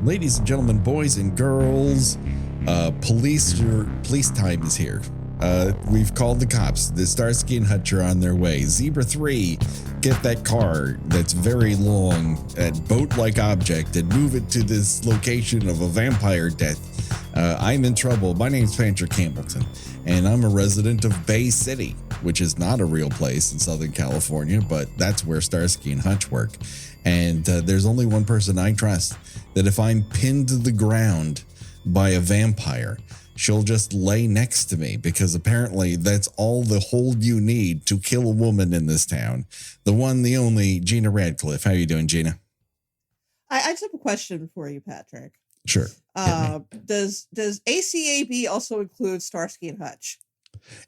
Ladies and gentlemen, boys and girls, police time is here. We've called the cops. The Starsky and Hutch are on their way. Zebra 3, get that car that's very long, that boat-like object, and move it to this location of a vampire death. I'm in trouble. My name's Patrick Hamilton, and I'm a resident of Bay City, which is not a real place in Southern California, but that's where Starsky and Hutch work. And there's only one person I trust, that if I'm pinned to the ground by a vampire, she'll just lay next to me, because apparently that's all the hold you need to kill a woman in this town. The one, the only, Gina Radcliffe. How are you doing, Gina? I just have a question for you, Patrick. Sure. Does ACAB also include Starsky and Hutch?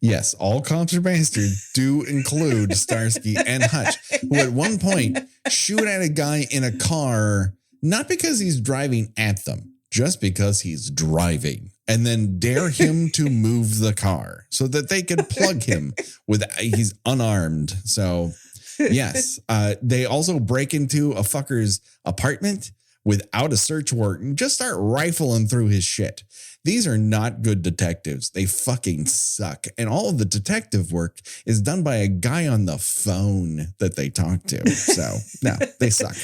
Yes, all cops are bastards do include Starsky and Hutch, who at one point shoot at a guy in a car, not because he's driving at them, just because he's driving, and then dare him to move the car so that they could plug him he's unarmed. So yes, they also break into a fucker's apartment without a search warrant and just start rifling through his shit. These are not good detectives. They fucking suck. And all of the detective work is done by a guy on the phone that they talk to. So no, they suck.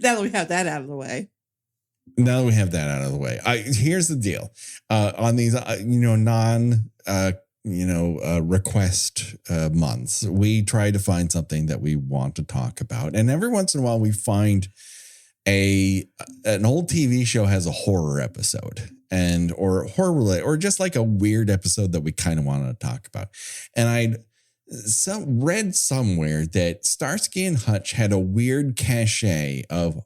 Now that we have that out of the way. Here's the deal. On these, request months, we try to find something that we want to talk about. And every once in a while we find an old TV show has a horror episode or horror related, or just like a weird episode that we kind of wanted to talk about. And I'd read somewhere that Starsky and Hutch had a weird cachet of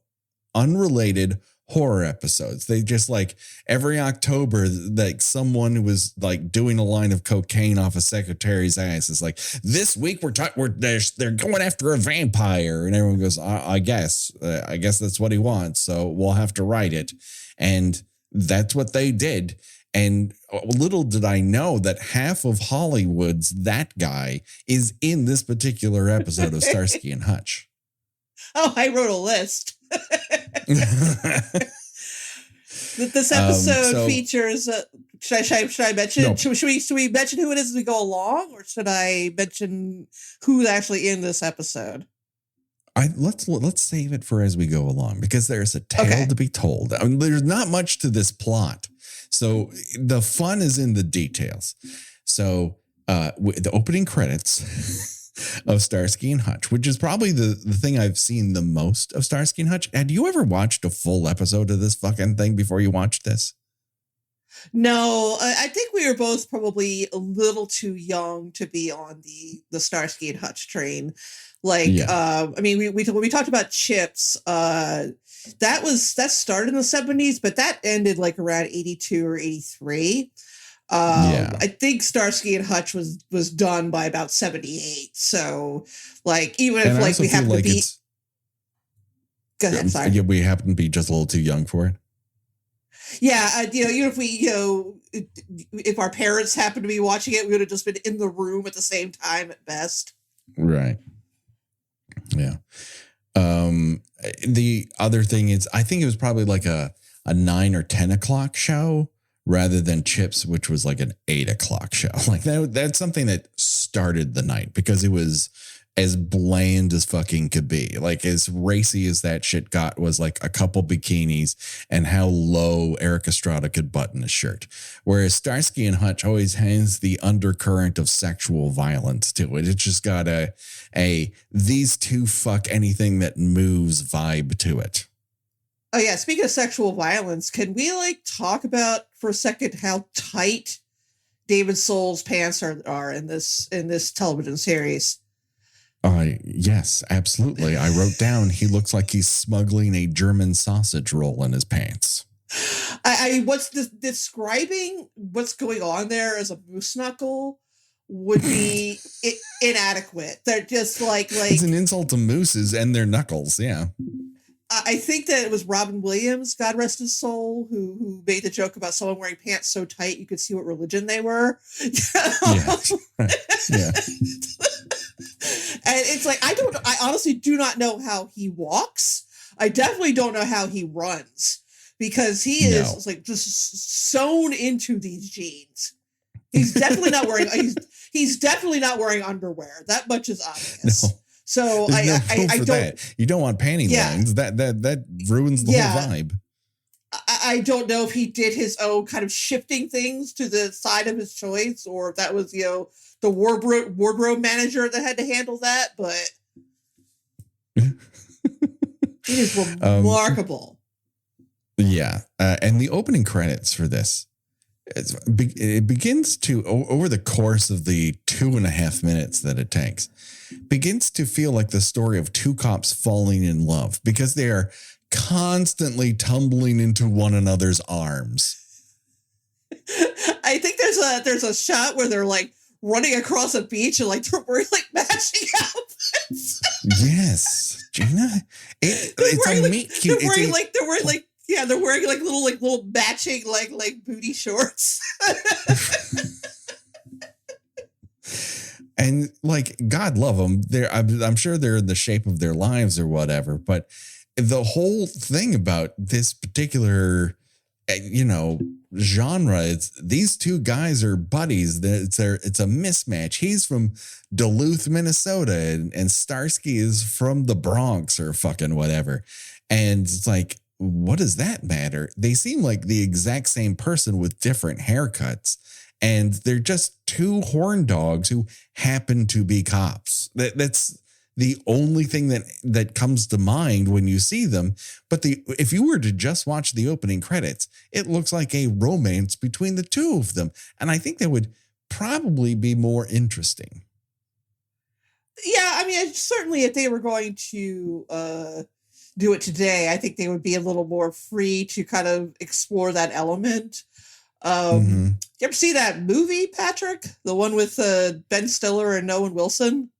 unrelated horror episodes. They just, like, every October, like, someone was like doing a line of cocaine off a secretary's ass. It's like, this week they're going after a vampire, and everyone goes, I guess that's what he wants, so we'll have to write it. And that's what they did. And little did I know that half of Hollywood's that guy is in this particular episode of Starsky and Hutch. Oh, I wrote a list. This episode features. Should I mention? No. Should we mention who it is as we go along, or should I mention who's actually in this episode? Let's save it for as we go along, because there's a tale to be told. I mean, there's not much to this plot, so the fun is in the details. So the opening credits of Starsky and Hutch, which is probably the thing I've seen the most of Starsky and Hutch. Had you ever watched a full episode of this fucking thing before you watched this? No, I think we were both probably a little too young to be on the Starsky and Hutch train. Like, yeah. I mean, we talked about Chips. That started in the 70s, but that ended like around 82 or 83. I think Starsky and Hutch was done by about 78. So, like, even if like we happen to be, go ahead. Sorry, we happen to be just a little too young for it. Yeah, even if we, if our parents happened to be watching it, we would have just been in the room at the same time at best. Right. Yeah. The other thing is, I think it was probably like a 9 or 10 o'clock show, rather than Chips, which was like an 8 o'clock show. Like that's something that started the night, because it was as bland as fucking could be. Like, as racy as that shit got was like a couple bikinis and how low Eric Estrada could button a shirt. Whereas Starsky and Hutch always has the undercurrent of sexual violence to it. It's just got a these two fuck anything that moves vibe to it. Oh yeah, speaking of sexual violence, can we like talk about for a second how tight David Soul's pants are in this television series? Yes, absolutely. I wrote down he looks like he's smuggling a German sausage roll in his pants. Describing what's going on there as a moose knuckle would be inadequate. They're just like it's an insult to mooses and their knuckles. Yeah. I think that it was Robin Williams, God rest his soul, who made the joke about someone wearing pants so tight you could see what religion they were. Yeah. it's like, I honestly do not know how he walks. I definitely don't know how he runs, because he is like just sewn into these jeans. He's definitely not wearing, he's definitely not wearing underwear. That much is obvious. No. So I don't, that. You don't want panty lines. That ruins the whole vibe. I don't know if he did his own kind of shifting things to the side of his choice, or if that was, the wardrobe manager that had to handle that, but it is remarkable. And the opening credits for this, it begins to, over the course of the 2.5 minutes that it takes, begins to feel like the story of two cops falling in love, because they are constantly tumbling into one another's arms. I think there's a shot where they're like running across a beach and like they're wearing like matching outfits. Yes, Gina. They're wearing little matching like booty shorts. And like, God love them. I'm sure they're in the shape of their lives or whatever, but the whole thing about this particular, genre, it's these two guys are buddies. It's a mismatch. He's from Duluth, Minnesota, and Starsky is from the Bronx or fucking whatever. And it's like, what does that matter? They seem like the exact same person with different haircuts, and they're just two horn dogs who happen to be cops. That's the only thing that comes to mind when you see them. But if you were to just watch the opening credits, it looks like a romance between the two of them. And I think that would probably be more interesting. Yeah, I mean, certainly if they were going to do it today, I think they would be a little more free to kind of explore that element. You ever see that movie, Patrick? The one with Ben Stiller and Owen Wilson?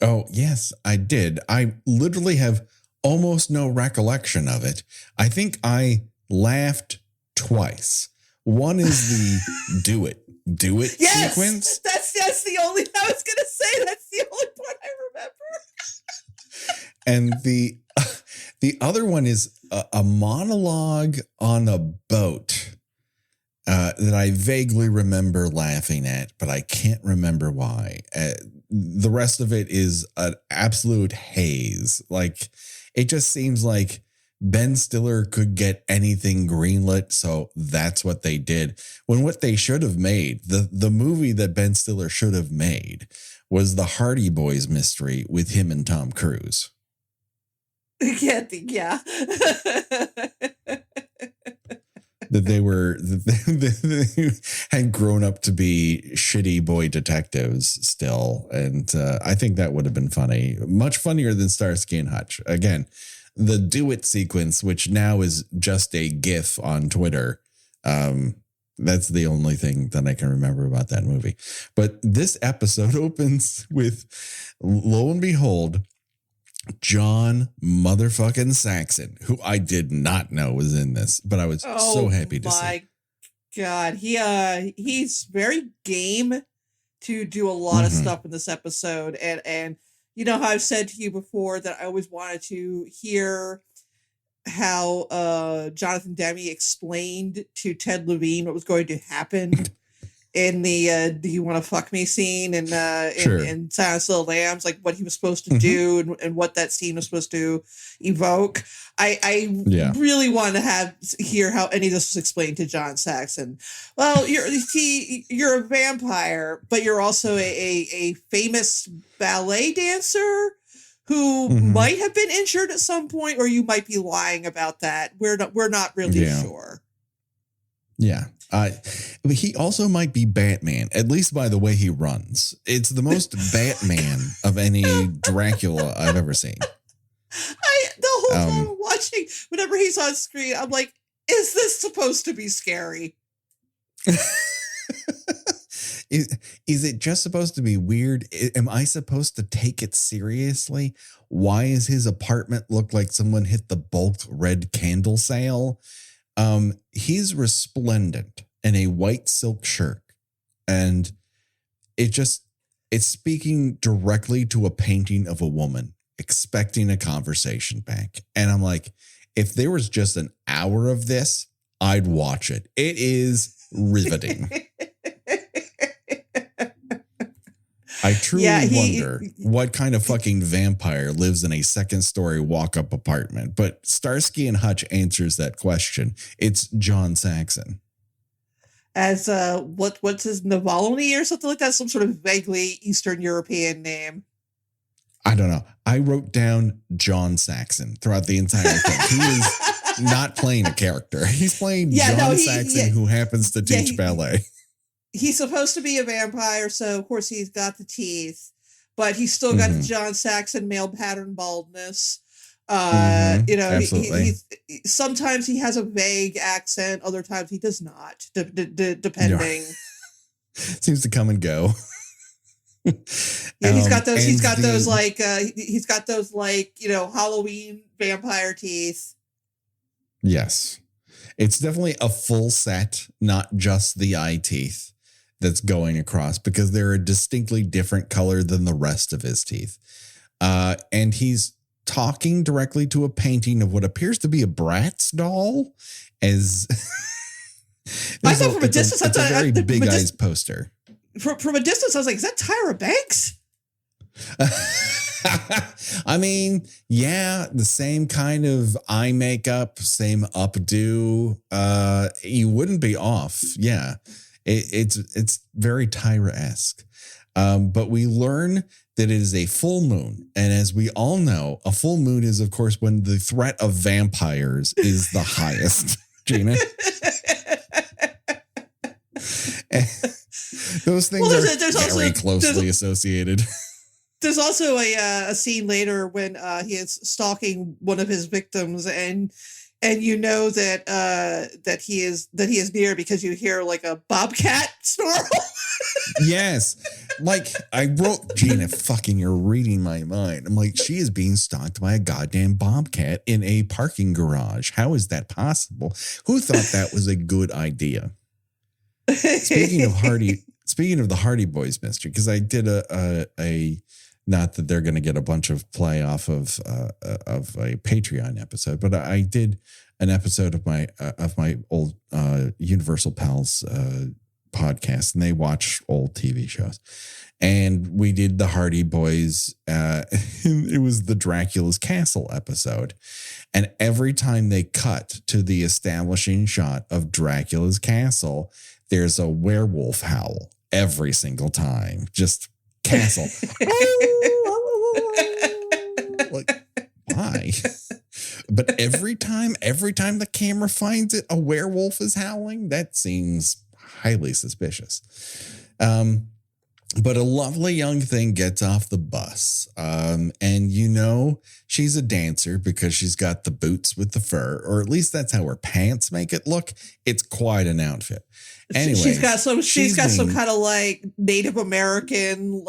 Oh, yes, I did. I literally have almost no recollection of it. I think I laughed twice. One is the do it yes, sequence. That's the only, I was going to say, that's the only part I remember. And the other one is a monologue on a boat that I vaguely remember laughing at, but I can't remember why. The rest of it is an absolute haze. Like, it just seems like Ben Stiller could get anything greenlit, so that's what they did. When what they should have made, the movie that Ben Stiller should have made, was the Hardy Boys mystery with him and Tom Cruise. Yeah. That they had grown up to be shitty boy detectives still. And I think that would have been funny. Much funnier than Starsky and Hutch. Again, the do it sequence, which now is just a GIF on Twitter. That's the only thing that I can remember about that movie. But this episode opens with, lo and behold, John motherfucking Saxon, who I did not know was in this, but I was so happy to see. Oh my God. He's very game to do a lot of stuff in this episode. And you know how I've said to you before that I always wanted to hear how Jonathan Demme explained to Ted Levine what was going to happen in the do you want to fuck me scene and in Silence of the Lambs, like what he was supposed to do and what that scene was supposed to evoke. I really want to hear how any of this was explained to John Saxon. Well, you're a vampire, but you're also a famous ballet dancer who might have been injured at some point, or you might be lying about that. We're not really sure. Yeah. He also might be Batman, at least by the way he runs. It's the most Batman of any Dracula I've ever seen. The whole time I'm watching, whenever he's on screen, I'm like, is this supposed to be scary? Is it just supposed to be weird? Am I supposed to take it seriously? Why is his apartment look like someone hit the bulk red candle sale? He's resplendent in a white silk shirt, and it just It's speaking directly to a painting of a woman, expecting a conversation back. And I'm like, if there was just an hour of this, I'd watch it. It is riveting. I truly wonder what kind of fucking vampire lives in a second-story walk-up apartment. But Starsky and Hutch answers that question. It's John Saxon. As what's his Navalny or something like that? Some sort of vaguely Eastern European name. I don't know. I wrote down John Saxon throughout the entire thing. He is not playing a character. He's playing John Saxon, who happens to teach ballet. He's supposed to be a vampire, so of course he's got the teeth, but he's still got the John Saxon male pattern baldness. You know, he sometimes he has a vague accent, other times he does not, depending. Seems to come and go. Yeah, he's got those. He's got those like you know, Halloween vampire teeth. Yes, it's definitely a full set, not just the eye teeth that's going across, because they're a distinctly different color than the rest of his teeth. And he's talking directly to a painting of what appears to be a Bratz doll. As I thought from a distance, it's a very big eyes poster. From a distance, I was like, "Is that Tyra Banks?" I mean, yeah, the same kind of eye makeup, same updo. You wouldn't be off. Yeah, it's very Tyra-esque. But we learn that it is a full moon, and as we all know, a full moon is, of course, when the threat of vampires is the highest. Gina. Those things are very closely associated. There's also a scene later when he is stalking one of his victims, and you know that he is near because you hear like a bobcat snarl. Yes, like I wrote, Gina, fucking, you're reading my mind. I'm like, she is being stalked by a goddamn bobcat in a parking garage. How is that possible? Who thought that was a good idea? Speaking of the Hardy Boys mystery, because I did a not that they're going to get a bunch of play off of a Patreon episode, but I did an episode of my old Universal Pals podcast, and they watch old TV shows, and we did the Hardy Boys. It was the Dracula's Castle episode, and every time they cut to the establishing shot of Dracula's Castle, there's a werewolf howl every single time. Just castle. Like, why? But every time the camera finds it, a werewolf is howling. That seems highly suspicious. But a lovely young thing gets off the bus. And you know, she's a dancer because she's got the boots with the fur, or at least that's how her pants make it look. It's quite an outfit. Anyway, she's got some kind of like Native American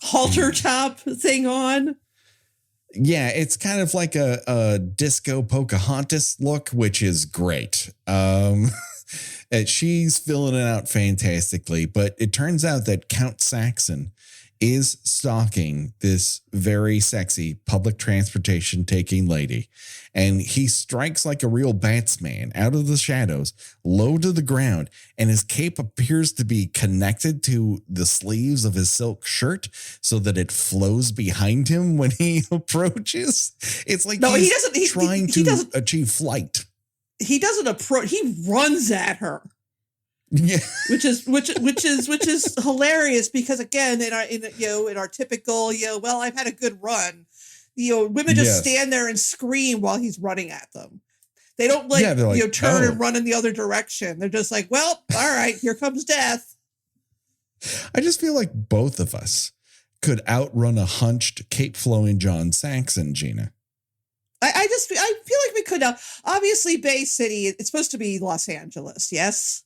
halter top thing on. Yeah, it's kind of like a disco Pocahontas look, which is great. She's filling it out fantastically, but it turns out that Count Saxon is stalking this very sexy public transportation taking lady, and he strikes like a real batsman out of the shadows, low to the ground, and his cape appears to be connected to the sleeves of his silk shirt so that it flows behind him when he approaches. It's like he's trying to achieve flight. He doesn't approach. He runs at her. Yeah, which is hilarious because again, in our typical, well, I've had a good run. Women just stand there and scream while he's running at them. They don't turn and run in the other direction. They're just like, well, all right, here comes death. I just feel like both of us could outrun a hunched, cape-flowing John Saxon, Gina. I feel like we could. Obviously, Bay City. It's supposed to be Los Angeles. Yes.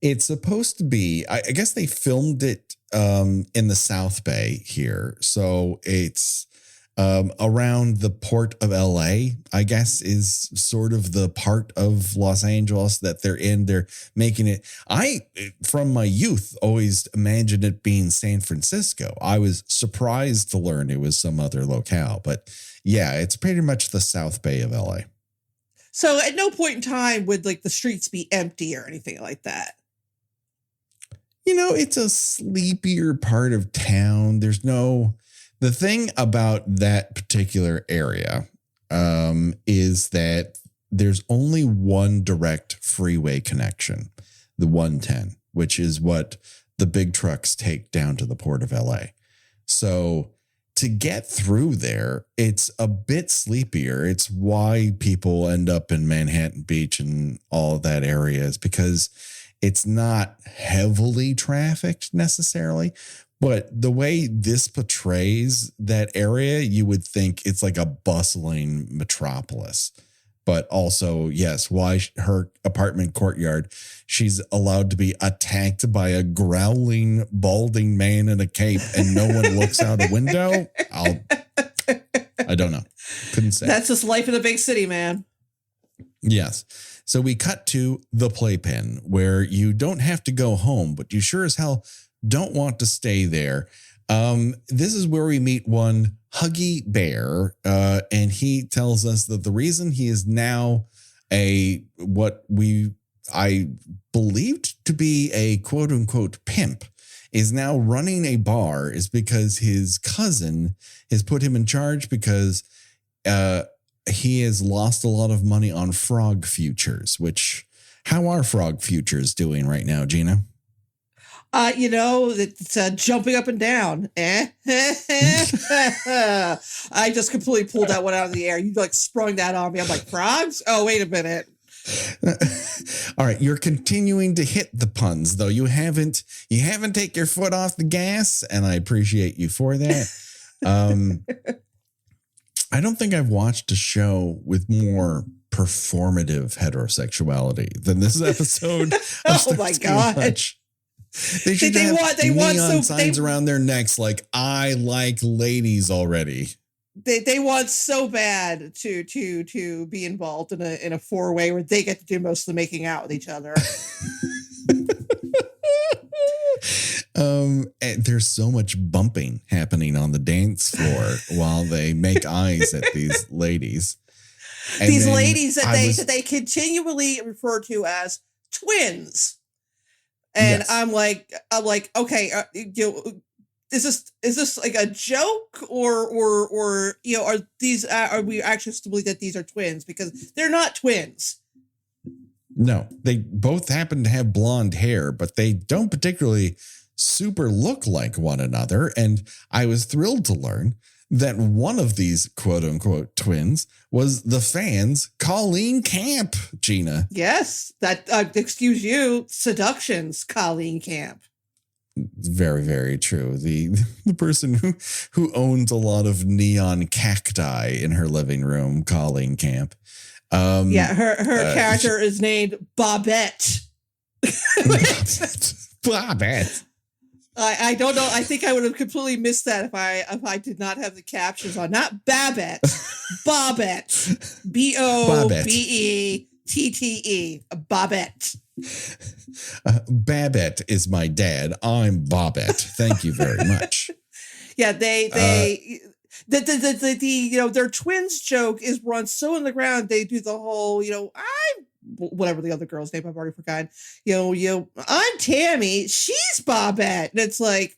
It's supposed to be. I guess they filmed it in the South Bay here, so it's around the port of LA, I guess, is sort of the part of Los Angeles that they're in. They're making it. From my youth, always imagined it being San Francisco. I was surprised to learn it was some other locale, but yeah, it's pretty much the South Bay of LA. So at no point in time would like the streets be empty or anything like that. It's a sleepier part of town. The thing about that particular area is that there's only one direct freeway connection, the 110, which is what the big trucks take down to the port of LA. So to get through there, it's a bit sleepier. It's why people end up in Manhattan Beach and all of that area, is because it's not heavily trafficked necessarily. But the way this portrays that area, you would think it's like a bustling metropolis. But also, yes, why her apartment courtyard, she's allowed to be attacked by a growling, balding man in a cape and no one looks out a window. I don't know. Couldn't say. That's just life in a big city, man. Yes. So we cut to the playpen, where you don't have to go home, but you sure as hell don't want to stay there. This is where we meet one Huggy Bear, and he tells us that the reason he is now I believed to be a quote unquote pimp is now running a bar is because his cousin has put him in charge because he has lost a lot of money on frog futures, how are frog futures doing right now, Gina? It's jumping up and down. I just completely pulled that one out of the air. You like sprung that on me. I'm like, frogs? Oh, wait a minute. All right, you're continuing to hit the puns, though. You haven't taken your foot off the gas, and I appreciate you for that. I don't think I've watched a show with more performative heterosexuality than this episode. Oh my God. They should have neon signs around their necks like, I like ladies already. They want so bad to be involved in a 4-way where they get to do most of the making out with each other. And there's so much bumping happening on the dance floor while they make eyes at these ladies. And these ladies that they continually refer to as twins. And yes. I'm like, okay, is this like a joke or are we actually to believe that these are twins, because they're not twins? No, they both happen to have blonde hair, but they don't particularly super look like one another. And I was thrilled to learn that one of these quote unquote twins was the fans' Colleen Camp, Gina. Yes, that excuse you, Seduction's Colleen Camp. Very, very true. The person who owns a lot of neon cacti in her living room, Colleen Camp. Her character is named Bobette. Bobette. I don't know. I think I would have completely missed that if I did not have the captions on. Not Babette, Bobette, Bobettette, Bobette. Babette is my dad. I'm Bobette. Thank you very much. Yeah, their twins joke is run so in the ground. They do the whole, whatever the other girl's name, I've already forgotten. I'm Tammy, she's Bobette, and it's like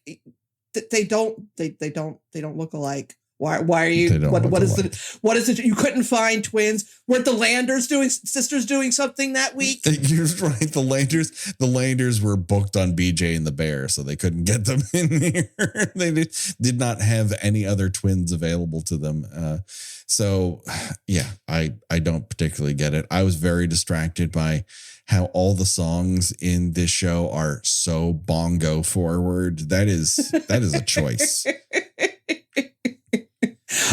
they don't look alike. Why are you? What is it? You couldn't find twins? Weren't the sisters doing something that week? You're right. The Landers were booked on BJ and the Bear, so they couldn't get them in here. They did not have any other twins available to them. So yeah, I don't particularly get it. I was very distracted by how all the songs in this show are so bongo forward. That is a choice.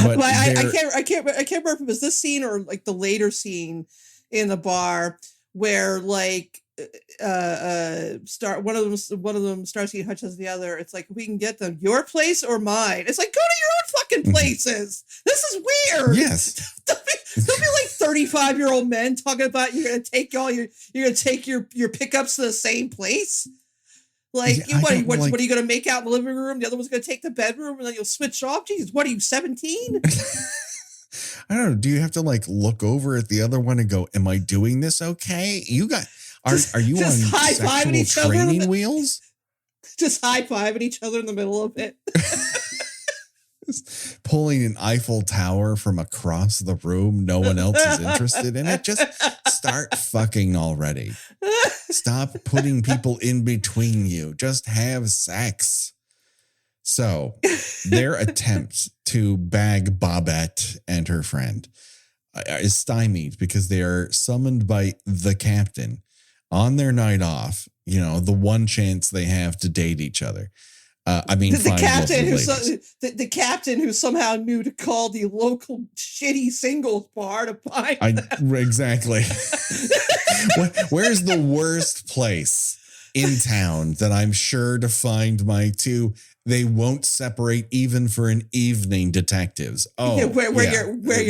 But I can't remember if it was this scene or like the later scene in the bar where like one of them Starsky and Hutch has the other. It's like, we can get them your place or mine. It's like, go to your own fucking places. This is weird. Yes. Don't be like 35-year-old men talking about you're gonna take your pickups to the same place. Like, what are you gonna make out in the living room? The other one's gonna take the bedroom, and then you'll switch off. Jesus, what are you, 17? I don't know. Do you have to like look over at the other one and go, "Am I doing this okay?" Are you on sexual training wheels? Just high-fiving each other in the middle of it. Pulling an Eiffel Tower from across the room. No one else is interested in it. Just start fucking already. Stop putting people in between you. Just have sex. So their attempt to bag Bobette and her friend is stymied because they are summoned by the captain on their night off. You know, the one chance they have to date each other. The captain who somehow knew to call the local shitty singles bar to find them. Exactly. Where's the worst place in town that I'm sure to find my two? They won't separate even for an evening detectives. Oh, yeah, where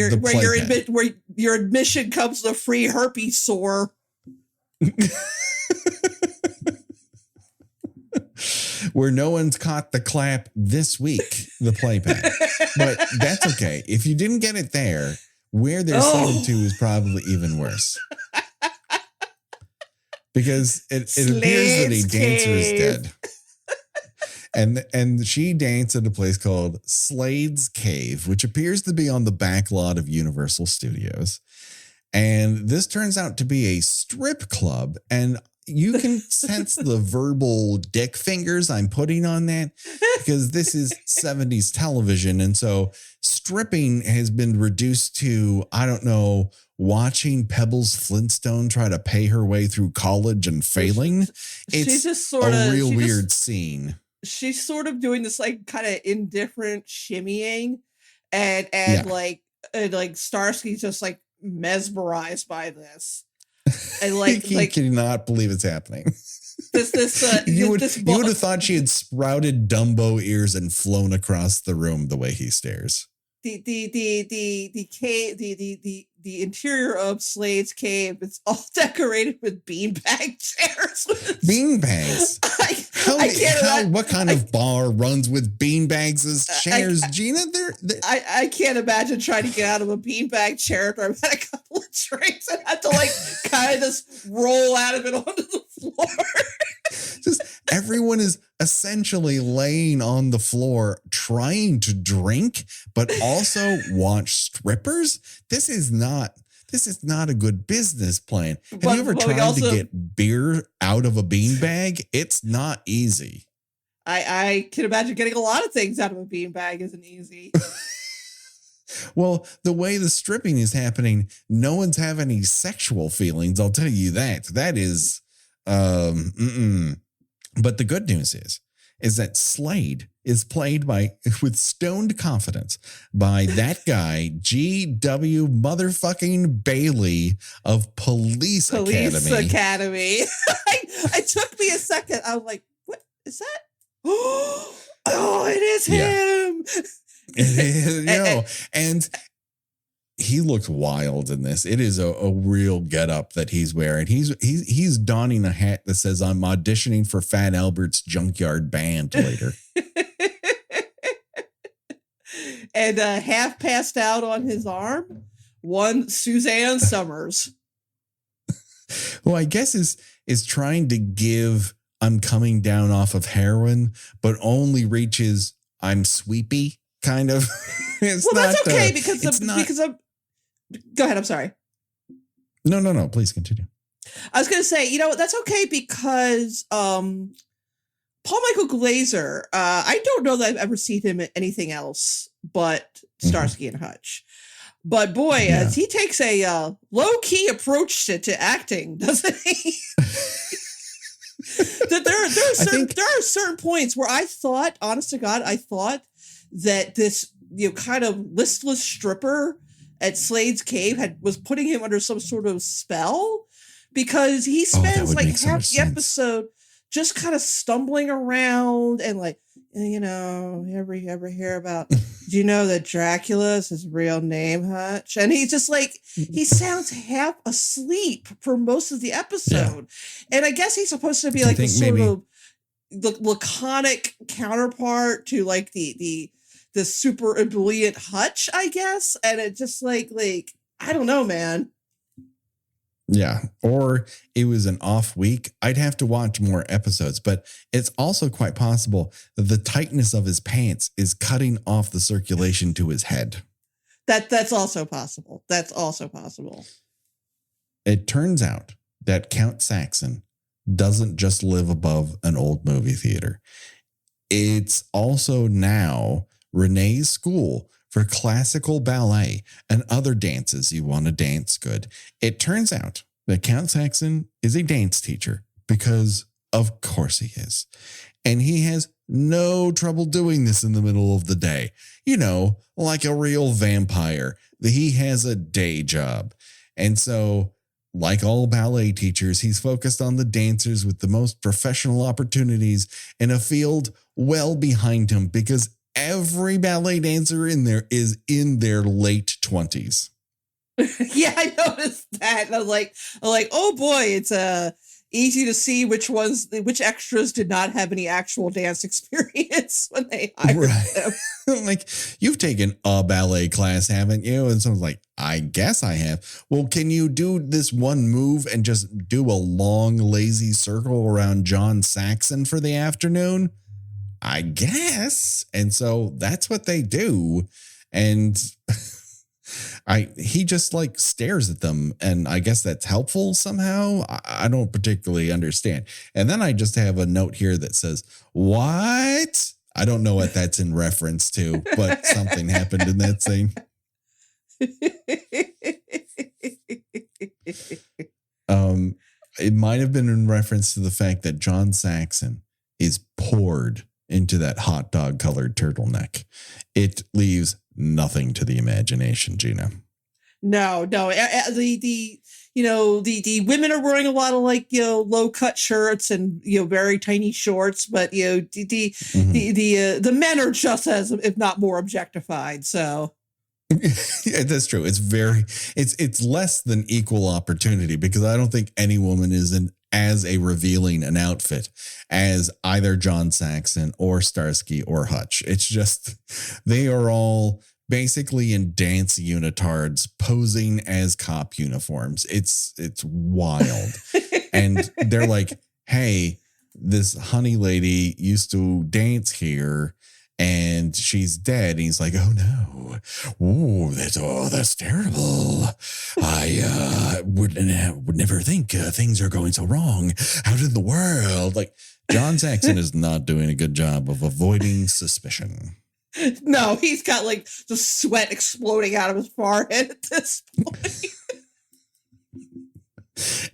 your admission comes to a free herpes sore. Where no one's caught the clap this week, the playback. But that's okay. If you didn't get it there, where they're sent to is probably even worse. Because it appears that a dancer is dead. And she danced at a place called Slade's Cave, which appears to be on the back lot of Universal Studios. And this turns out to be a strip club. And you can sense the verbal dick fingers I'm putting on that because this is 70s television. And so stripping has been reduced to, I don't know, watching Pebbles Flintstone try to pay her way through college and failing. It's just a real weird scene. She's sort of doing this like kind of indifferent shimmying and like Starsky's just like mesmerized by this. And he cannot believe it's happening. You would have thought she had sprouted Dumbo ears and flown across the room the way he stares. The interior of Slade's Cave is all decorated with beanbag chairs. Beanbags. What kind of bar runs with beanbags as chairs, Gina? I can't imagine trying to get out of a beanbag chair after I've had a couple of drinks and have to like kind of just roll out of it onto the floor. Just everyone is essentially laying on the floor trying to drink, but also watch strippers. This is not a good business plan. Have you ever tried to get beer out of a beanbag? It's not easy. I can imagine getting a lot of things out of a beanbag isn't easy. Well, the way the stripping is happening, no one's having any sexual feelings. I'll tell you that. That is, But the good news is that Slade is played with stoned confidence by that guy, G.W. motherfucking Bailey of Police Academy. I took me a second. I was like, what is that? Oh, it is him. It is, and he looks wild in this. It is a real getup that he's wearing. He's donning a hat that says, "I'm auditioning for Fat Albert's Junkyard Band later." And half passed out on his arm, one Suzanne Summers. Who I guess is trying to give "I'm coming down off of heroin," but only reaches "I'm sweepy" kind of. That's okay because of. Go ahead. I'm sorry. No. Please continue. I was going to say, that's okay because Paul Michael Glazer, I don't know that I've ever seen him in anything else but Starsky and Hutch. But boy, he takes a low-key approach to acting, doesn't he? There are certain points where I thought, honest to God, that this kind of listless stripper at Slade's Cave was putting him under some sort of spell, because he spends like so half the episode just kind of stumbling around and like, ever hear about, do you know that Dracula is his real name, Hutch? And he's just like, he sounds half asleep for most of the episode. Yeah. And I guess he's supposed to be like the sort of the laconic counterpart to like the super ebullient Hutch, I guess. And it just like, I don't know, man. Yeah. Or it was an off week. I'd have to watch more episodes, but it's also quite possible that the tightness of his pants is cutting off the circulation to his head. That's also possible. That's also possible. It turns out that Count Saxon doesn't just live above an old movie theater. It's also now Renee's school for classical ballet and other dances you want to dance good. It turns out that Count Saxon is a dance teacher because of course he is. And he has no trouble doing this in the middle of the day. Like a real vampire. He has a day job. And so, like all ballet teachers, he's focused on the dancers with the most professional opportunities in a field well behind him because every ballet dancer in there is in their late 20s. Yeah, I noticed that. I was like, oh boy, it's easy to see which extras did not have any actual dance experience when they hired them. Like, you've taken a ballet class, haven't you? And someone's like, I guess I have. Well, can you do this one move and just do a long, lazy circle around John Saxon for the afternoon? I guess. And so that's what they do. And he just like stares at them. And I guess that's helpful somehow. I don't particularly understand. And then I just have a note here that says, what? I don't know what that's in reference to, but something happened in that scene. It might have been in reference to the fact that John Saxon is poured into that hot dog colored turtleneck. It leaves nothing to the imagination, Gina. No. The women are wearing a lot of low cut shirts and very tiny shorts, but the men are just as, if not more, objectified. So. Yeah, that's true. It's less than equal opportunity because I don't think any woman is in as a revealing an outfit as either John Saxon or Starsky or Hutch. It's just, they are all basically in dance unitards posing as cop uniforms. It's wild. And they're like, hey, this honey lady used to dance here and she's dead. And he's like, oh no. That's terrible. I would never think things are going so wrong out in the world. Like, John Saxon is not doing a good job of avoiding suspicion. No, he's got like the sweat exploding out of his forehead at this point.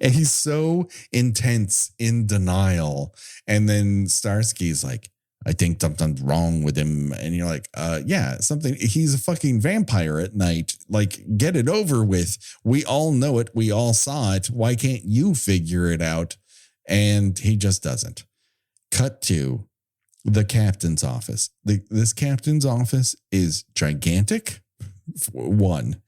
And he's so intense in denial. And then Starsky's like, I think something's wrong with him. And you're like, yeah, something. He's a fucking vampire at night. Like, get it over with. We all know it. We all saw it. Why can't you figure it out? And he just doesn't. Cut to the captain's office. This captain's office is gigantic. 1.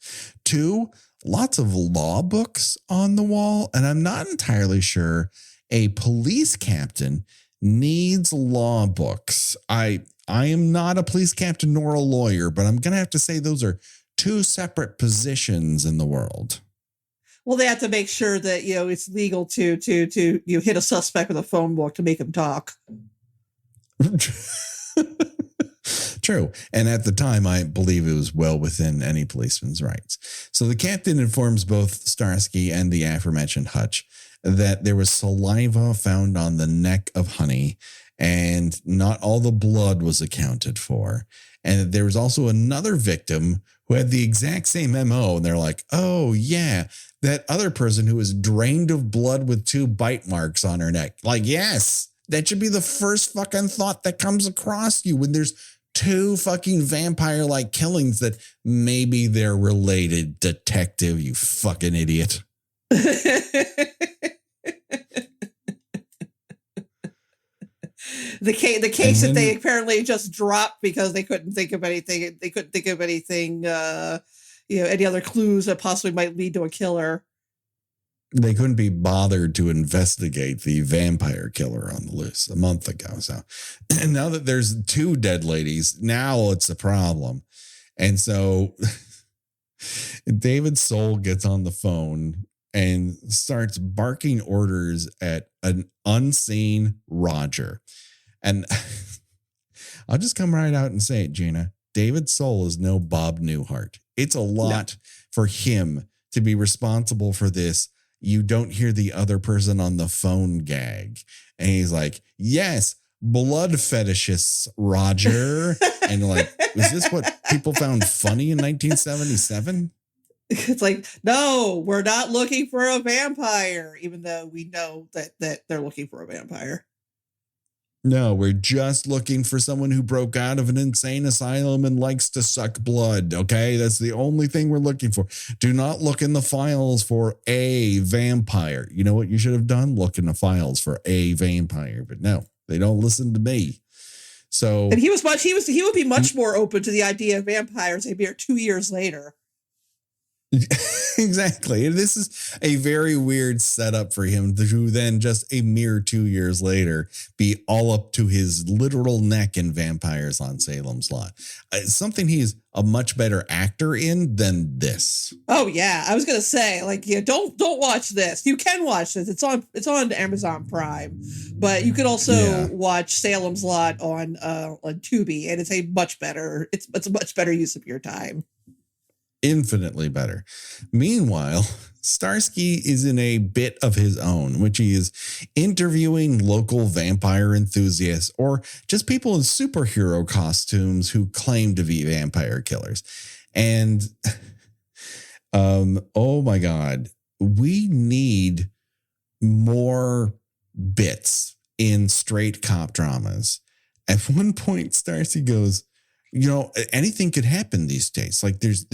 2, lots of law books on the wall. And I'm not entirely sure a police captain needs law books. I am not a police captain nor a lawyer, but I'm going to have to say those are 2 separate positions in the world. Well, they have to make sure that, it's legal to hit a suspect with a phone book to make him talk. True. And at the time, I believe it was well within any policeman's rights. So the captain informs both Starsky and the aforementioned Hutch that there was saliva found on the neck of Honey and not all the blood was accounted for. And there was also another victim who had the exact same MO. And they're like, oh, yeah, that other person who was drained of blood with 2 bite marks on her neck. Like, yes, that should be the first fucking thought that comes across you when there's 2 fucking vampire-like killings that maybe they're related, detective, you fucking idiot. The case that they apparently just dropped because they couldn't think of anything. They couldn't think of anything, any other clues that possibly might lead to a killer. They couldn't be bothered to investigate the vampire killer on the loose a month ago. So, and now that there's 2 dead ladies, now it's a problem. And so David Soul gets on the phone and starts barking orders at an unseen Roger. And I'll just come right out and say it, Gina. David Soul is no Bob Newhart. It's a lot for him to be responsible for this. You don't hear the other person on the phone gag. And he's like, yes, blood fetishists, Roger. And like, is this what people found funny in 1977? It's like, no, we're not looking for a vampire, even though we know that they're looking for a vampire. No, we're just looking for someone who broke out of an insane asylum and likes to suck blood. Okay, that's the only thing we're looking for. Do not look in the files for a vampire. You know what you should have done? Look in the files for a vampire. But no, they don't listen to me. So, and he would be much more open to the idea of vampires a mere 2 years later. Exactly. And this is a very weird setup for him to then just a mere 2 years later be all up to his literal neck in Vampires on Salem's Lot. Something he's a much better actor in than this. Oh yeah, I was gonna say, like, don't watch this. You can watch this. It's on Amazon Prime, but you could also watch Salem's Lot on Tubi, and it's a much better use of your time. Infinitely better. Meanwhile, Starsky is in a bit of his own, which he is interviewing local vampire enthusiasts or just people in superhero costumes who claim to be vampire killers. And oh my God, we need more bits in straight cop dramas. At one point, Starsky goes, anything could happen these days. Like there's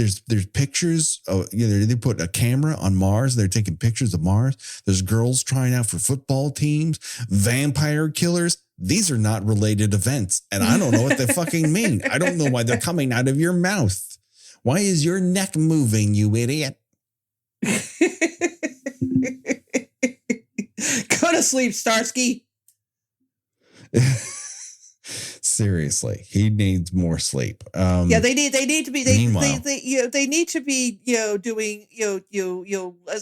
pictures of, they put a camera on Mars. They're taking pictures of Mars. There's girls trying out for football teams, vampire killers. These are not related events. And I don't know what they fucking mean. I don't know why they're coming out of your mouth. Why is your neck moving, you idiot? Go to sleep, Starsky. Seriously, he needs more sleep. They need to be. They need to be. Doing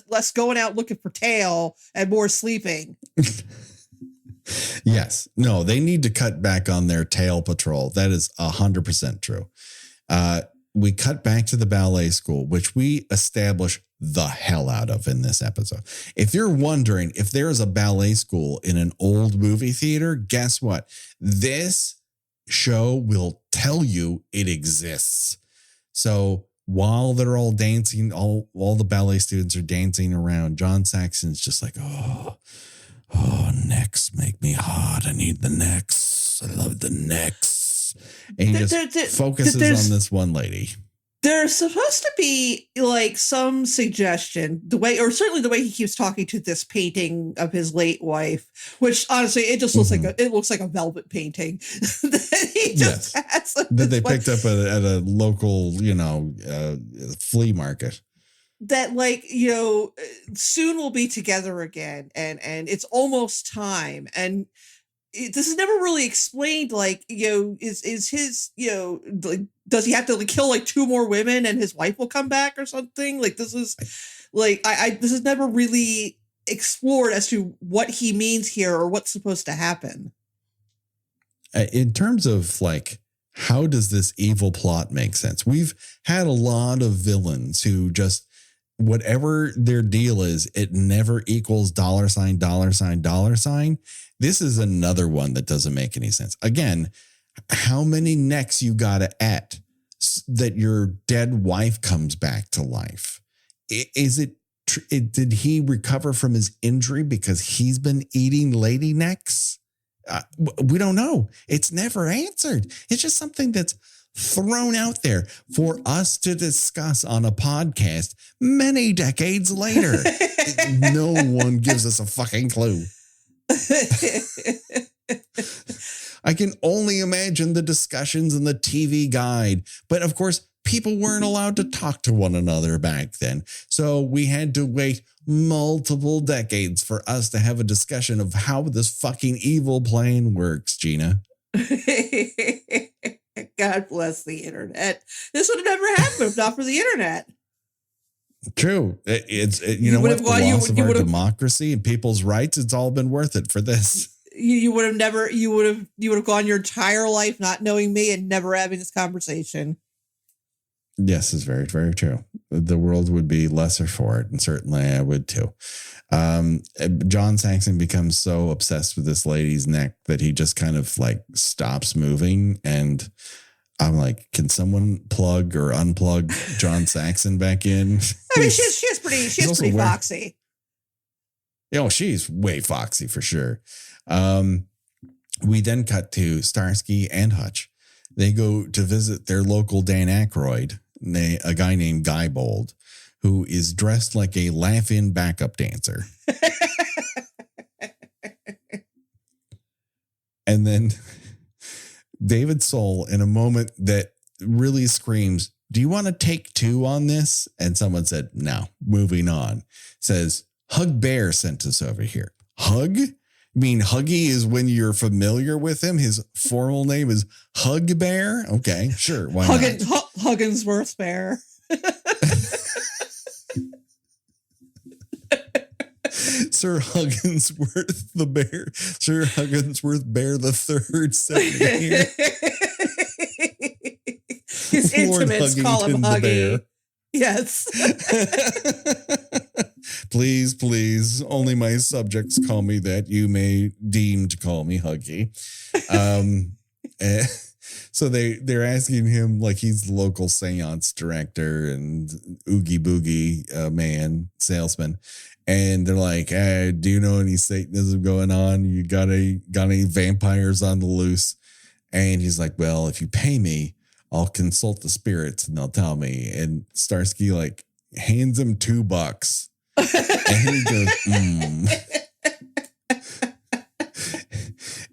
less going out looking for tail and more sleeping. Yes, no, they need to cut back on their tail patrol. That is 100% true. We cut back to the ballet school, which we establish the hell out of in this episode. If you're wondering if there is a ballet school in an old movie theater, guess what? This show will tell you it exists. So while they're all dancing, all the ballet students are dancing around, John Saxon's just like, oh, necks make me hot. I need the necks. I love the necks. And he just focuses on this one lady. There's supposed to be like some suggestion, certainly the way he keeps talking to this painting of his late wife, which honestly, it just looks like a velvet painting that he just has. That they picked up at a local, flea market. That soon we'll be together again, and it's almost time. And this is never really explained. Is his does he have to kill 2 more women and his wife will come back or something? This is this is never really explored as to what he means here or what's supposed to happen. In terms of how does this evil plot make sense? We've had a lot of villains who just, whatever their deal is, it never equals $, $. This is another one that doesn't make any sense. Again, how many necks you gotta at that your dead wife comes back to life? Is it? Did he recover from his injury because he's been eating lady necks? We don't know. It's never answered. It's just something that's thrown out there for us to discuss on a podcast many decades later. No one gives us a fucking clue. I can only imagine the discussions in the TV guide. But of course, people weren't allowed to talk to one another back then. So we had to wait multiple decades for us to have a discussion of how this fucking evil plane works, Gina. God bless the internet. This would have never happened if not for the internet. True. You know what? The loss of our democracy and people's rights, it's all been worth it for this. You would have gone your entire life not knowing me and never having this conversation. Yes, it's very, very true. The world would be lesser for it, and certainly I would too. John Saxon becomes so obsessed with this lady's neck that he just kind of like stops moving, and I'm like, can someone plug or unplug John Saxon back in? I mean, she's pretty foxy. Oh, she's way foxy for sure. We then cut to Starsky and Hutch. They go to visit their local Dan Aykroyd, a guy named Guy Bold, who is dressed like a laugh-in backup dancer. And then David Soul, in a moment that really screams, do you want to take two on this? And someone said, no, moving on. Says, Hug Bear sent us over here. Hug? I mean, Huggy is when you're familiar with him. His formal name is Hug Bear. Okay, sure. Why not? Hugginsworth Bear. Sir Hugginsworth the Bear. Sir Hugginsworth Bear the Third. Here. His intimates call him Huggy. Yes. Please, only my subjects call me that. You may deem to call me Huggy. So they're asking him, like, he's the local seance director and oogie boogie man, salesman. And they're like, hey, do you know any Satanism going on? You got any vampires on the loose? And he's like, well, if you pay me, I'll consult the spirits and they'll tell me. And Starsky like hands him $2. And he goes,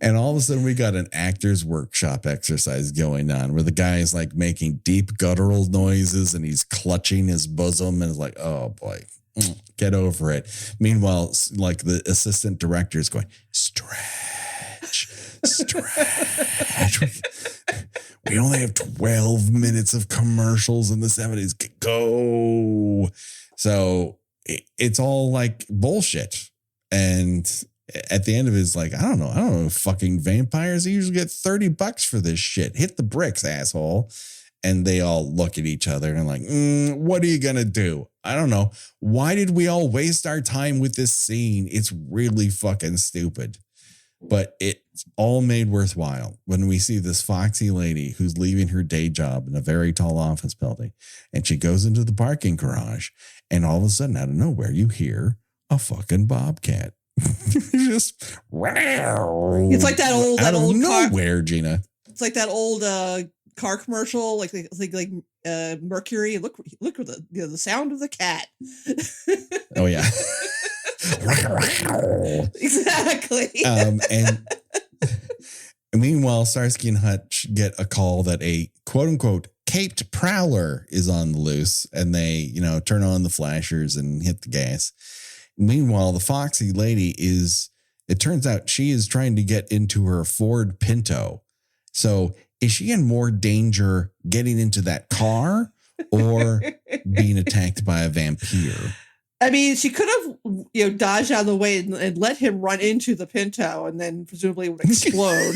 And all of a sudden we got an actor's workshop exercise going on where the guy is like making deep guttural noises and he's clutching his bosom and is like, oh boy, get over it. Meanwhile, like the assistant director is going, stretch. We only have 12 minutes of commercials in the 70s. Go. So it's all like bullshit. And at the end of it, it's like, I don't know, fucking vampires. They usually get $30 for this shit. Hit the bricks, asshole. And they all look at each other and like, what are you going to do? I don't know. Why did we all waste our time with this scene? It's really fucking stupid. But it's all made worthwhile when we see this foxy lady who's leaving her day job in a very tall office building. And she goes into the parking garage. And all of a sudden, out of nowhere, you hear a fucking bobcat. Just it's like that old nowhere, Gina. It's like that old car commercial, like Mercury. Look at the sound of the cat. Oh yeah. Exactly. And meanwhile, Starsky and Hutch get a call that a quote unquote caped prowler is on the loose, and they, turn on the flashers and hit the gas. Meanwhile, the foxy lady it turns out she is trying to get into her Ford Pinto. So is she in more danger getting into that car or being attacked by a vampire? I mean, she could have, dodged out of the way and let him run into the Pinto and then presumably would explode.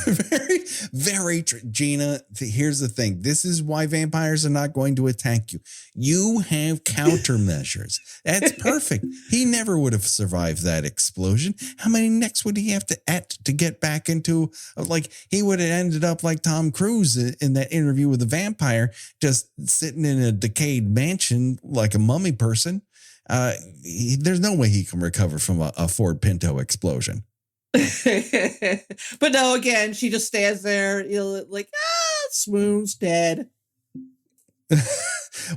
Very, very true. Gina, here's the thing. This is why vampires are not going to attack you. You have countermeasures. That's perfect. He never would have survived that explosion. How many necks would he have to get back into? Like, he would have ended up like Tom Cruise in that interview with the vampire, just sitting in a decayed mansion like a mummy person. There's no way he can recover from a Ford Pinto explosion. But no, again, she just stands there, like, swoons, dead.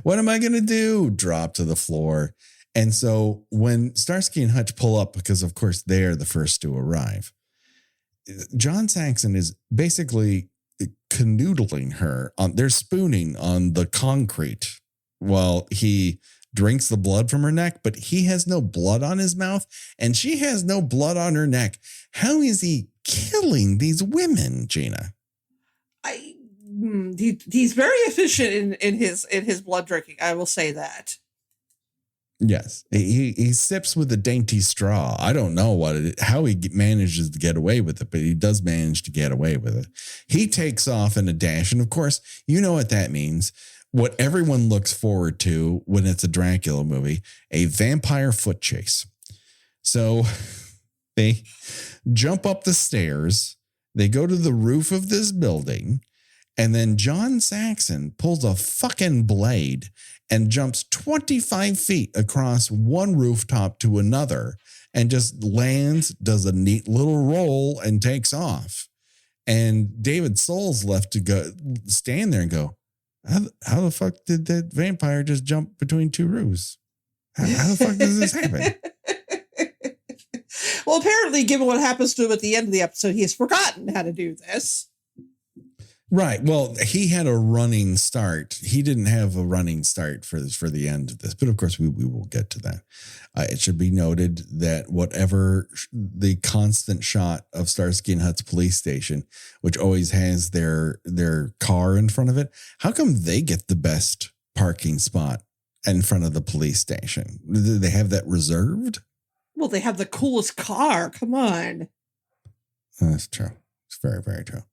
What am I going to do? Drop to the floor. And so when Starsky and Hutch pull up, because of course they're the first to arrive, John Saxon is basically canoodling her on, they're spooning on the concrete while he drinks the blood from her neck, but he has no blood on his mouth and she has no blood on her neck. How is he killing these women, Gina? He's very efficient in his blood drinking. I will say that. Yes, he sips with a dainty straw. I don't know how he manages to get away with it, but he does manage to get away with it. He takes off in a dash, and of course, you know what that means. What everyone looks forward to when it's a Dracula movie, a vampire foot chase. So they jump up the stairs, they go to the roof of this building, and then John Saxon pulls a fucking blade and jumps 25 feet across one rooftop to another and just lands, does a neat little roll, and takes off. And David Soul's left to go stand there and go, how the fuck did that vampire just jump between two roofs? How the fuck does this happen? Well, apparently, given what happens to him at the end of the episode, he has forgotten how to do this. Right. Well, he had a running start. He didn't have a running start for the end of this, but of course we will get to that. It should be noted that whatever the constant shot of Starsky and Hutch police station, which always has their car in front of it, how come they get the best parking spot in front of the police station? Do they have that reserved? Well, they have the coolest car. Come on. That's true. It's very, very true.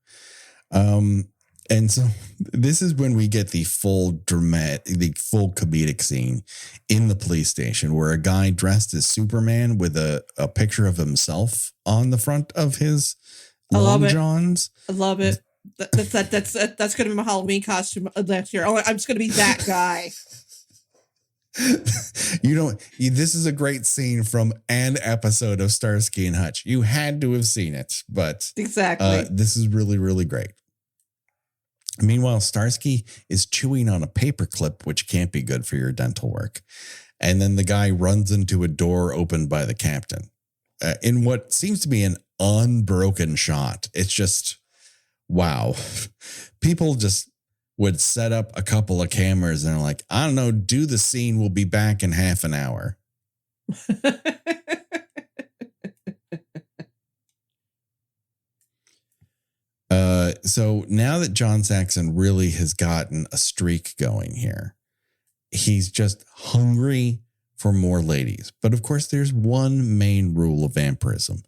And so this is when we get the full comedic scene in the police station where a guy dressed as Superman with a picture of himself on the front of his long johns. I love it. That's going to be my Halloween costume next year. I'm just going to be that guy. This is a great scene from an episode of Starsky and Hutch. You had to have seen it, but exactly. This is really, really great. Meanwhile, Starsky is chewing on a paperclip, which can't be good for your dental work. And then the guy runs into a door opened by the captain in what seems to be an unbroken shot. It's just, wow. People just would set up a couple of cameras and are like, I don't know, do the scene. We'll be back in half an hour. So now that John Saxon really has gotten a streak going here, he's just hungry for more ladies. But of course, there's one main rule of vampirism.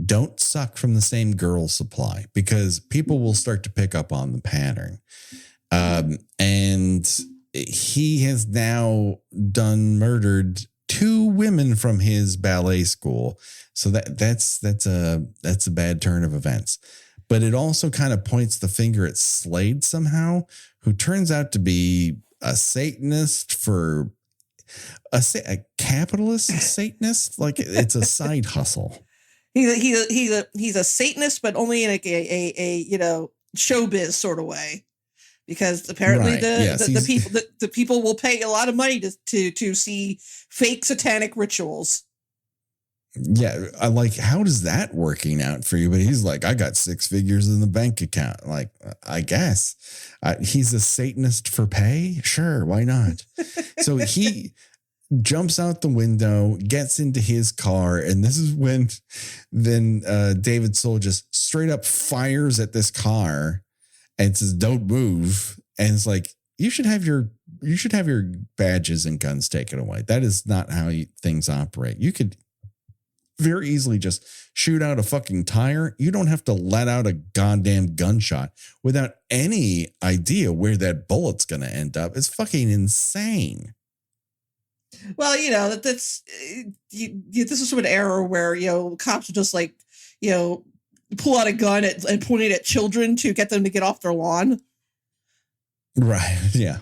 Don't suck from the same girl supply because people will start to pick up on the pattern. And he has now murdered 2 women from his ballet school. So that's a bad turn of events. But it also kind of points the finger at Slade somehow, who turns out to be a Satanist for a capitalist Satanist. Like it's a side hustle. He's a Satanist, but only in a showbiz sort of way, because apparently right. the people will pay a lot of money to see fake satanic rituals. Yeah, I like, how does that working out for you? But he's like, I got 6 figures in the bank account. Like, I guess he's a Satanist for pay. Sure, why not? So he jumps out the window, gets into his car, and this is when then David Soul just straight up fires at this car and says, "Don't move." And it's like, you should have your badges and guns taken away. That is not how things operate. You could very easily just shoot out a fucking tire. You don't have to let out a goddamn gunshot without any idea where that bullet's going to end up. It's fucking insane. Well, this is sort of an era where, cops are just like, pull out a gun and point it at children to get them to get off their lawn. Right. Yeah.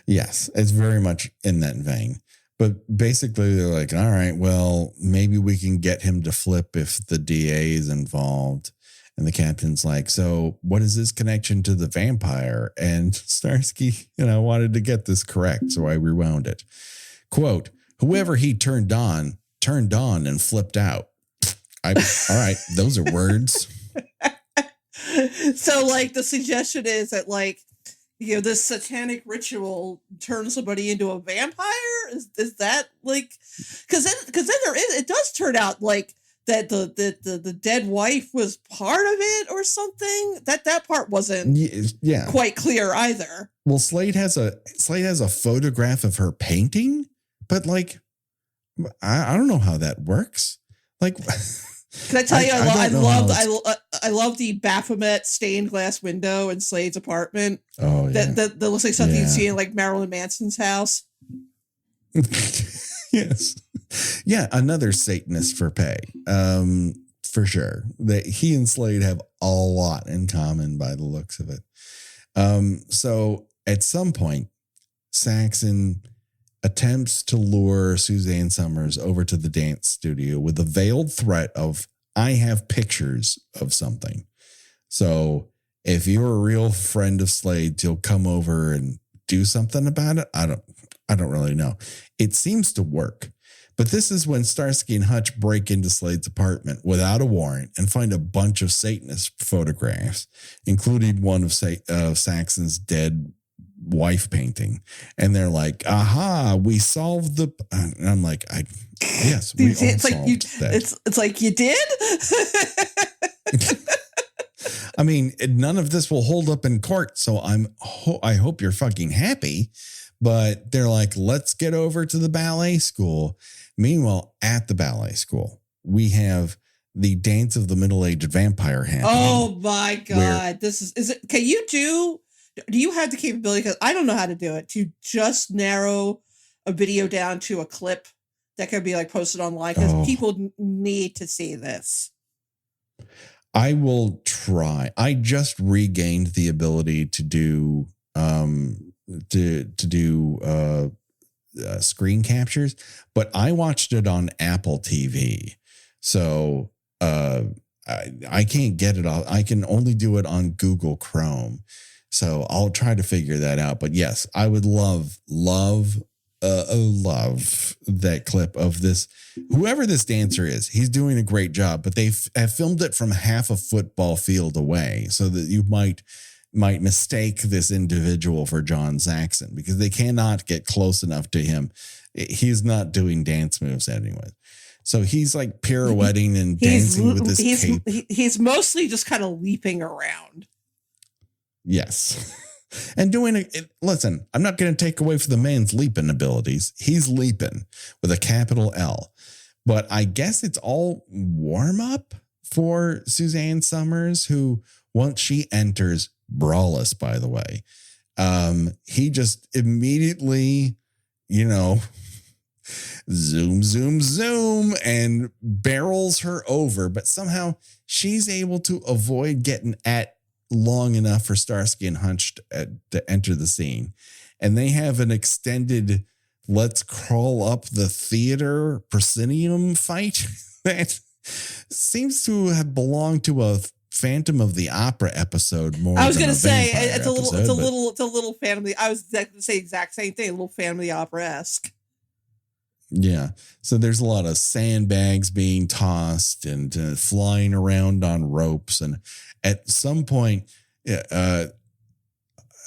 Yes. It's very much in that vein. But basically, they're like, all right, well, maybe we can get him to flip if the DA is involved. And the captain's like, so what is his connection to the vampire? And Starsky, wanted to get this correct, so I rewound it. Quote, whoever he turned on and flipped out. All right, those are words. So, like, the suggestion is that, like, this satanic ritual turns somebody into a vampire. Is that like? Because then it does turn out like that the dead wife was part of it or something. That part wasn't quite clear either. Well, Slade has a photograph of her painting, but like, I don't know how that works. Like. Can I tell you, I love the Baphomet stained glass window in Slade's apartment. Oh, yeah. That looks like something you'd see in like Marilyn Manson's house. Yes. Yeah, another Satanist for pay. For sure. That he and Slade have a lot in common by the looks of it. So at some point, Saxon attempts to lure Suzanne Summers over to the dance studio with a veiled threat of, I have pictures of something. So if you're a real friend of Slade, you'll come over and do something about it. I don't really know. It seems to work. But this is when Starsky and Hutch break into Slade's apartment without a warrant and find a bunch of Satanist photographs, including one of Saxon's dead wife painting, and they're like, aha, we solved the, and I'm like, yes, we all solved that. It's like, you did. I mean, none of this will hold up in court, so I hope you're fucking happy. But they're like, let's get over to the ballet school. Meanwhile, at the ballet school, we have the Dance of the Middle-Aged Vampire happening. Oh my God. Is it, do you have the capability, because I don't know how to do it, to just narrow a video down to a clip that can be like posted online? Because people need to see this. I will try. I just regained the ability to do screen captures, but I watched it on Apple TV. So I can't get it all. I can only do it on Google Chrome. So I'll try to figure that out. But yes, I would love that clip of this. Whoever this dancer is, he's doing a great job, but they have filmed it from half a football field away so that you might mistake this individual for John Saxon, because they cannot get close enough to him. He's not doing dance moves anyway. So he's like pirouetting and dancing with his cape. He's mostly just kind of leaping around. Yes. And listen, I'm not going to take away from the man's leaping abilities. He's leaping with a capital L. But I guess it's all warm up for Suzanne Summers, who, once she enters, braless, by the way, he just immediately, zoom, and barrels her over. But somehow she's able to avoid getting at long enough for Starsky and Hutch to enter the scene. And they have an extended let's crawl up the theater proscenium fight that seems to have belonged to a Phantom of the Opera episode more. I was going to say it's a little Phantom of the, I was going to say exact same thing, a little Phantom of the Opera-esque. Yeah. So there's a lot of sandbags being tossed and flying around on ropes. And at some point,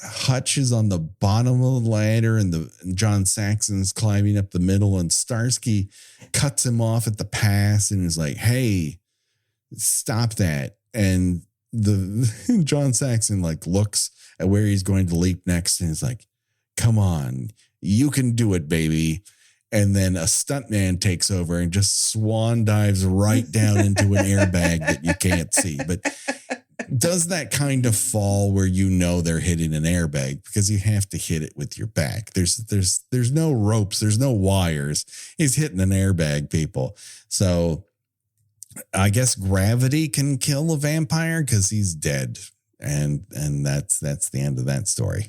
Hutch is on the bottom of the ladder and John Saxon's climbing up the middle, and Starsky cuts him off at the pass and is like, hey, stop that. And John Saxon looks at where he's going to leap next and is like, come on, you can do it, baby. And then a stuntman takes over and just swan dives right down into an airbag that you can't see. But does that kind of fall where they're hitting an airbag, because you have to hit it with your back. There's no ropes, there's no wires. He's hitting an airbag, people. So I guess gravity can kill a vampire because he's dead. And that's the end of that story.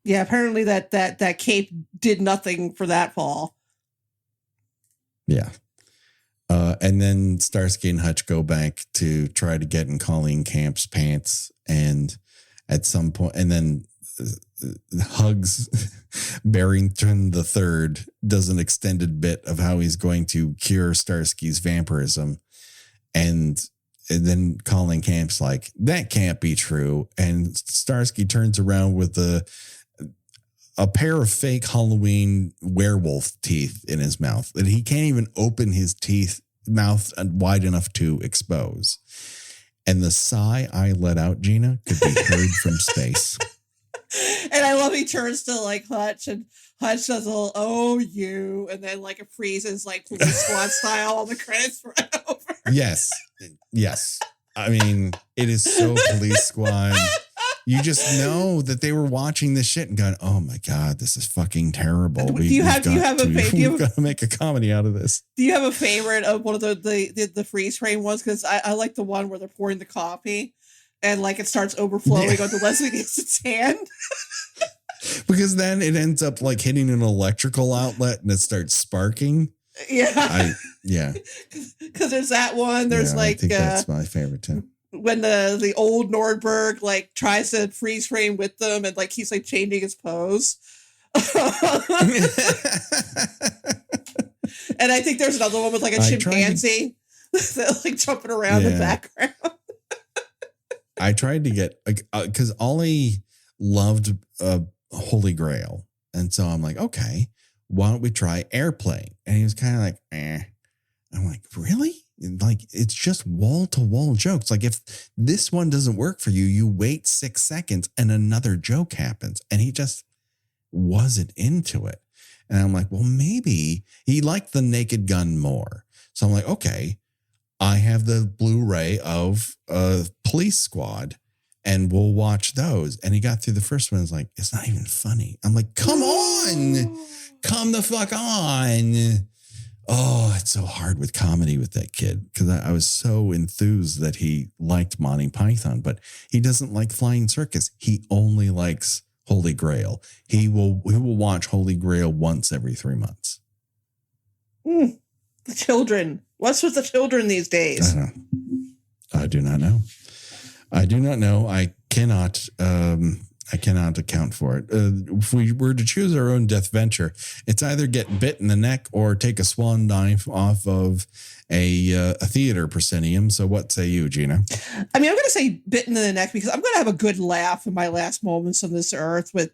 Yeah, apparently that cape did nothing for that fall. Yeah. And then Starsky and Hutch go back to try to get in Colleen Camp's pants. And at some point, and then Hugs Barrington III does an extended bit of how he's going to cure Starsky's vampirism. And then Colin Camp's like, that can't be true. And Starsky turns around with a pair of fake Halloween werewolf teeth in his mouth that he can't even open his mouth wide enough to expose. And the sigh I let out, Gina, could be heard from space. And I love he turns to like Hutch, and Hutch does a little, oh, you, and then like it freezes like Police Squad style on the credits right over. Yes. I mean, it is so Police Squad. You just know that they were watching this shit and going, oh my God, this is fucking terrible. We've got to make a comedy out of this. Do you have a favorite of one of the freeze frame ones? Because I like the one where they're pouring the coffee and like it starts overflowing onto Leslie Nielsen's hand. Because then it ends up like hitting an electrical outlet and it starts sparking. Yeah. Yeah. Because there's that one. There's I think that's my favorite too. When the old Nordberg like tries to freeze frame with them and like he's like changing his pose. And I think there's another one with like a chimpanzee that like jumping around the background. I tried to get because Ollie loved Holy Grail. And so I'm like, okay, why don't we try Airplane? And he was kind of like, eh. I'm like, really? Like, it's just wall-to-wall jokes. Like, if this one doesn't work for you, you wait 6 seconds and another joke happens. And he just wasn't into it. And I'm like, well, maybe he liked the Naked Gun more. So I'm like, okay, I have the Blu-ray of Police Squad and we'll watch those. And he got through the first one and was like, it's not even funny. I'm like, come on, come the fuck on. Oh, it's so hard with comedy with that kid because I was so enthused that he liked Monty Python, but he doesn't like Flying Circus. He only likes Holy Grail. He will watch Holy Grail once every 3 months. The children. What's with the children these days? I do not know. I cannot account for it. If we were to choose our own death venture, it's either get bit in the neck or take a swan dive off of a theater proscenium. So what say you, Gina? I mean, I'm going to say bitten in the neck because I'm going to have a good laugh in my last moments on this earth with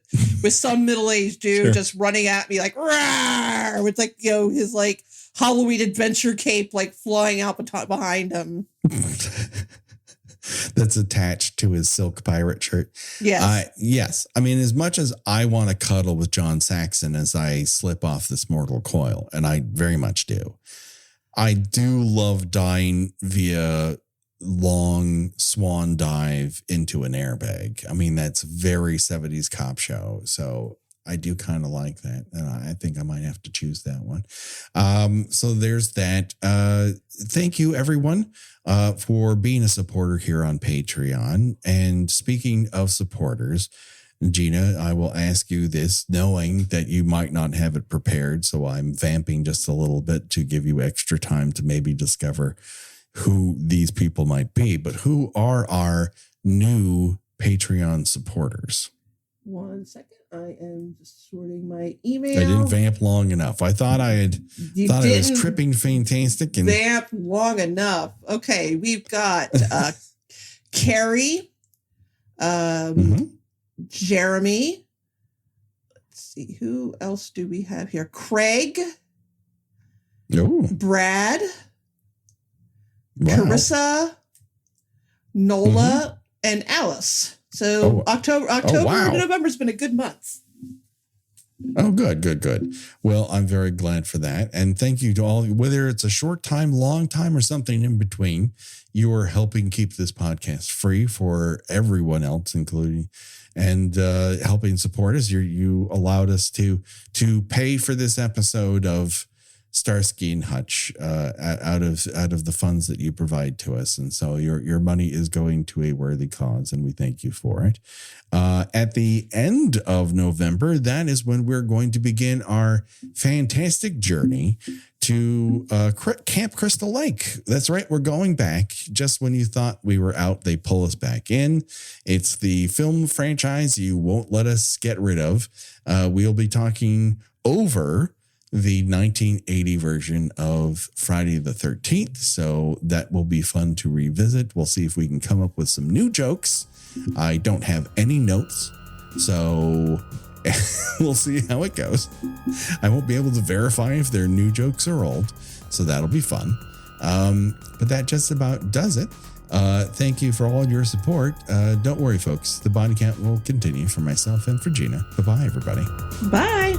some middle-aged dude just running at me like, rawr, with like, you know, his like Halloween adventure cape like flying out behind him. That's attached to his silk pirate shirt. Yes. Yes. I mean, as much as I want to cuddle with John Saxon as I slip off this mortal coil, and I very much do, I do love dying via long swan dive into an airbag. I mean, that's very 70s cop show. So I do kind of like that. And I think I might have to choose that one. So there's that. Thank you, everyone, for being a supporter here on Patreon. And speaking of supporters, Gina, I will ask you this, knowing that you might not have it prepared. So I'm vamping just a little bit to give you extra time to maybe discover who these people might be. But who are our new Patreon supporters? 1 second. I am just sorting my email. I didn't vamp long enough. I thought I was tripping fantastic. And vamp long enough. Okay, we've got Carrie, Jeremy. Let's see, who else do we have here? Craig. Oh. Brad. Wow. Carissa. Nola and Alice. So October and November's been a good month. Oh, good. Well, I'm very glad for that. And thank you to all, whether it's a short time, long time, or something in between, you are helping keep this podcast free for everyone else, including and helping support us. You allowed us to pay for this episode of Starsky and Hutch out of the funds that you provide to us. And so your money is going to a worthy cause, and we thank you for it. At the end of November, that is when we're going to begin our fantastic journey to Camp Crystal Lake. That's right. We're going back. Just when you thought we were out, they pull us back in. It's the film franchise you won't let us get rid of. We'll be talking over the 1980 version of Friday the 13th. So that will be fun to revisit. We'll see if we can come up with some new jokes. I don't have any notes, so we'll see how it goes. I won't be able to verify if they're new jokes or old, so that'll be fun. But that just about does it. Thank you for all your support. Don't worry, folks. The body count will continue for myself and for Gina. Bye-bye, everybody. Bye.